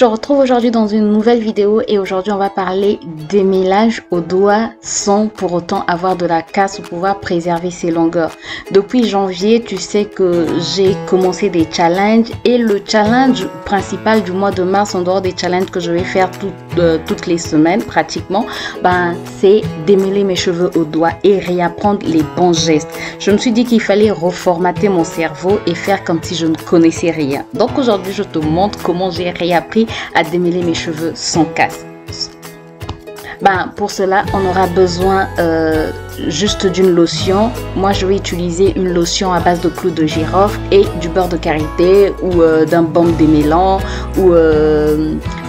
te retrouve aujourd'hui dans une nouvelle vidéo et aujourd'hui on va parler démêlage au doigt sans pour autant avoir de la casse ou pouvoir préserver ses longueurs. Depuis janvier, tu sais que j'ai commencé des challenges et le challenge principal du mois de mars, en dehors des challenges que je vais faire toutes les semaines pratiquement, c'est démêler mes cheveux au doigt et réapprendre les bons gestes. Je me suis dit qu'il fallait reformater mon cerveau et faire comme si je ne connaissais rien. Donc aujourd'hui je te montre comment j'ai réappris à démêler mes cheveux sans casse. Pour cela, on aura besoin juste d'une lotion. Moi, je vais utiliser une lotion à base de clous de girofle et du beurre de karité ou d'un baume démêlant ou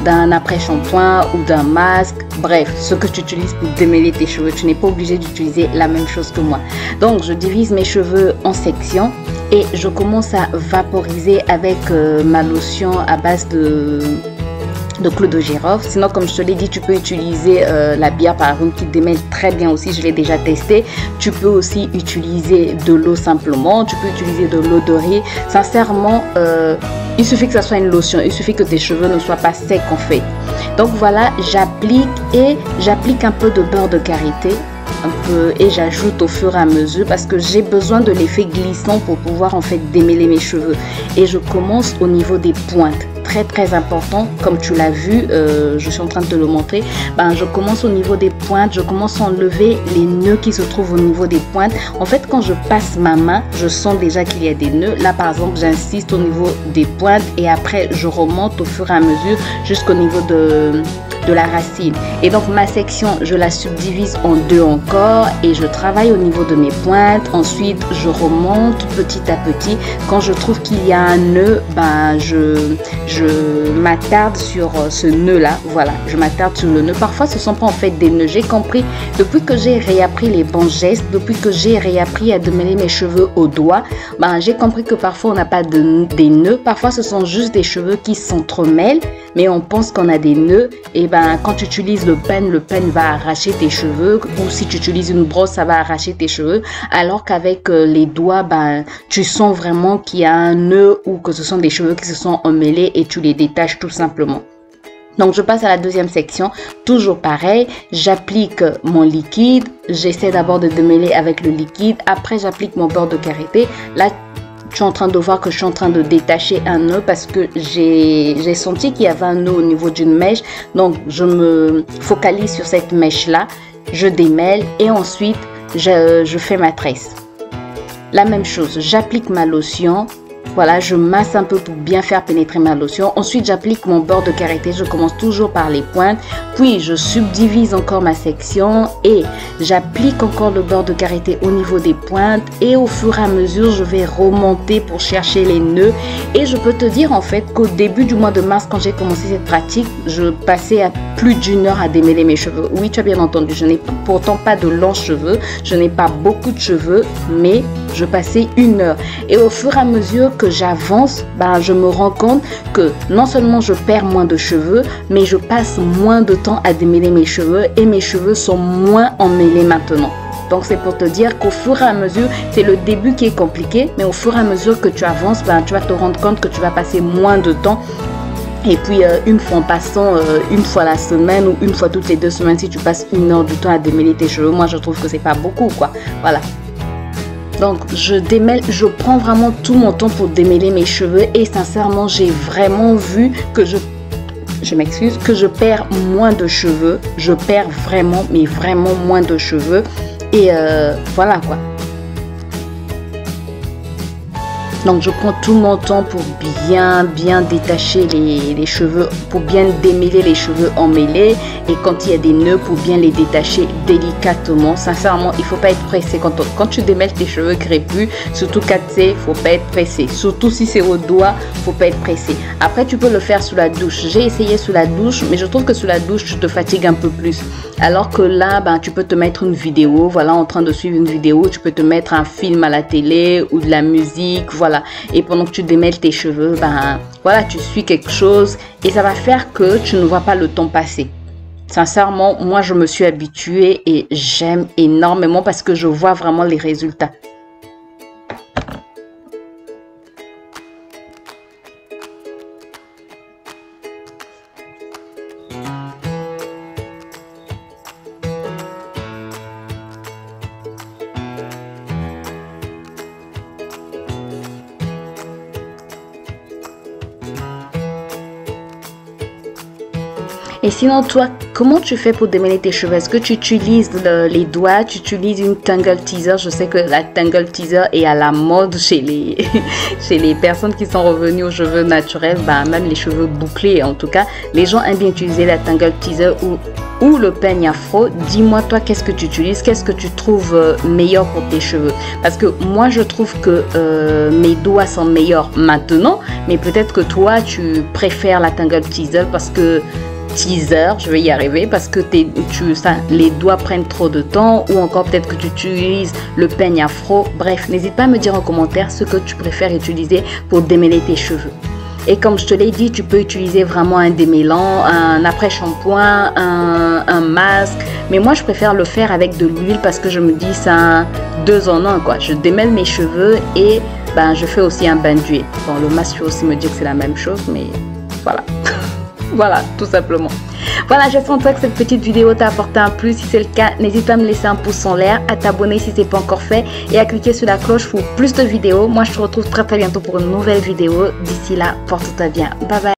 d'un après-shampoing ou d'un masque. Bref, ce que tu utilises pour démêler tes cheveux. Tu n'es pas obligé d'utiliser la même chose que moi. Donc, je divise mes cheveux en sections et je commence à vaporiser avec ma lotion à base de clous de girofle. Sinon, comme je te l'ai dit, tu peux utiliser la bière par exemple qui démêle très bien aussi, je l'ai déjà testé. Tu peux aussi utiliser de l'eau simplement, tu peux utiliser de l'eau de riz. Sincèrement, il suffit que ça soit une lotion, il suffit que tes cheveux ne soient pas secs en fait. Donc voilà, j'applique un peu de beurre de karité et j'ajoute au fur et à mesure parce que j'ai besoin de l'effet glissant pour pouvoir en fait démêler mes cheveux. Et je commence au niveau des pointes. Très important, comme tu l'as vu, je suis en train de te le montrer. Je commence au niveau des pointes, je commence à enlever les nœuds qui se trouvent au niveau des pointes. En fait, quand je passe ma main, je sens déjà qu'il y a des nœuds. Là, par exemple, j'insiste au niveau des pointes et après, je remonte au fur et à mesure jusqu'au niveau de la racine. Et donc, ma section, je la subdivise en deux encore et je travaille au niveau de mes pointes. Ensuite, je remonte petit à petit. Quand je trouve qu'il y a un nœud, je m'attarde sur ce nœud là, voilà, je m'attarde sur le nœud. Parfois ce sont pas en fait des nœuds, j'ai compris depuis que j'ai réappris les bons gestes, depuis que j'ai réappris à démêler mes cheveux au doigt, j'ai compris que parfois on n'a pas des nœuds, parfois ce sont juste des cheveux qui s'entremêlent mais on pense qu'on a des nœuds. Et quand tu utilises le pen va arracher tes cheveux, ou si tu utilises une brosse ça va arracher tes cheveux, alors qu'avec les doigts tu sens vraiment qu'il y a un nœud ou que ce sont des cheveux qui se sont emmêlés et tu les détaches tout simplement. Donc je passe à la deuxième section, toujours pareil, j'applique mon liquide, j'essaie d'abord de démêler avec le liquide, après j'applique mon beurre de karité. Là tu es en train de voir que je suis en train de détacher un nœud parce que j'ai senti qu'il y avait un nœud au niveau d'une mèche, donc je me focalise sur cette mèche là, je démêle et ensuite je fais ma tresse. La même chose, j'applique ma lotion. Voilà, je masse un peu pour bien faire pénétrer ma lotion. Ensuite, j'applique mon beurre de karité. Je commence toujours par les pointes. Puis, je subdivise encore ma section et j'applique encore le beurre de karité au niveau des pointes. Et au fur et à mesure, je vais remonter pour chercher les nœuds. Et je peux te dire en fait qu'au début du mois de mars, quand j'ai commencé cette pratique, je passais à plus d'1 heure à démêler mes cheveux. Oui, tu as bien entendu, je n'ai pourtant pas de longs cheveux. Je n'ai pas beaucoup de cheveux, mais je passais 1 heure. Et au fur et à mesure que j'avance, je me rends compte que non seulement je perds moins de cheveux, mais je passe moins de temps à démêler mes cheveux et mes cheveux sont moins emmêlés maintenant. Donc c'est pour te dire qu'au fur et à mesure, c'est le début qui est compliqué, mais au fur et à mesure que tu avances, tu vas te rendre compte que tu vas passer moins de temps. Et puis une fois en passant une fois la semaine ou une fois toutes les 2 semaines, si tu passes 1 heure du temps à démêler tes cheveux, moi je trouve que c'est pas beaucoup quoi. Voilà. Donc je démêle, je prends vraiment tout mon temps pour démêler mes cheveux et sincèrement j'ai vraiment vu que je m'excuse, que je perds moins de cheveux. Je perds vraiment, mais vraiment moins de cheveux et voilà quoi. Donc je prends tout mon temps pour bien détacher les cheveux, pour bien démêler les cheveux emmêlés et quand il y a des nœuds pour bien les détacher délicatement. Sincèrement, il faut pas être pressé quand tu démêles tes cheveux crépus, surtout 4C, faut pas être pressé. Surtout si c'est au doigt, faut pas être pressé. Après tu peux le faire sous la douche. J'ai essayé sous la douche, mais je trouve que sous la douche tu te fatigues un peu plus. Alors que là, tu peux te mettre une vidéo, voilà, en train de suivre une vidéo, tu peux te mettre un film à la télé ou de la musique, voilà. Et pendant que tu démêles tes cheveux, voilà, tu suis quelque chose et ça va faire que tu ne vois pas le temps passer. Sincèrement, moi je me suis habituée et j'aime énormément parce que je vois vraiment les résultats. Et sinon, toi, comment tu fais pour démêler tes cheveux? Est-ce que tu utilises les doigts? Tu utilises une tangle teaser? Je sais que la tangle teaser est à la mode chez les, chez les personnes qui sont revenues aux cheveux naturels, bah, même les cheveux bouclés en tout cas. Les gens aiment bien utiliser la tangle teaser ou le peigne afro. Dis-moi toi, qu'est-ce que tu utilises? Qu'est-ce que tu trouves meilleur pour tes cheveux? Parce que moi, je trouve que mes doigts sont meilleurs maintenant, mais peut-être que toi, tu préfères la tangle teaser parce que je vais y arriver, parce que les doigts prennent trop de temps, ou encore peut-être que tu utilises le peigne afro. Bref, n'hésite pas à me dire en commentaire ce que tu préfères utiliser pour démêler tes cheveux. Et comme je te l'ai dit, tu peux utiliser vraiment un démêlant, un après-shampoing, un masque. Mais moi, je préfère le faire avec de l'huile parce que je me dis c'est un 2 en 1 quoi. Je démêle mes cheveux et ben, je fais aussi un bain d'huile. Bon, le masque, je peux aussi me dire que c'est la même chose, mais voilà. Voilà, tout simplement. Voilà, j'espère que cette petite vidéo t'a apporté un plus. Si c'est le cas, n'hésite pas à me laisser un pouce en l'air, à t'abonner si ce n'est pas encore fait et à cliquer sur la cloche pour plus de vidéos. Moi, je te retrouve très bientôt pour une nouvelle vidéo. D'ici là, porte-toi bien. Bye bye.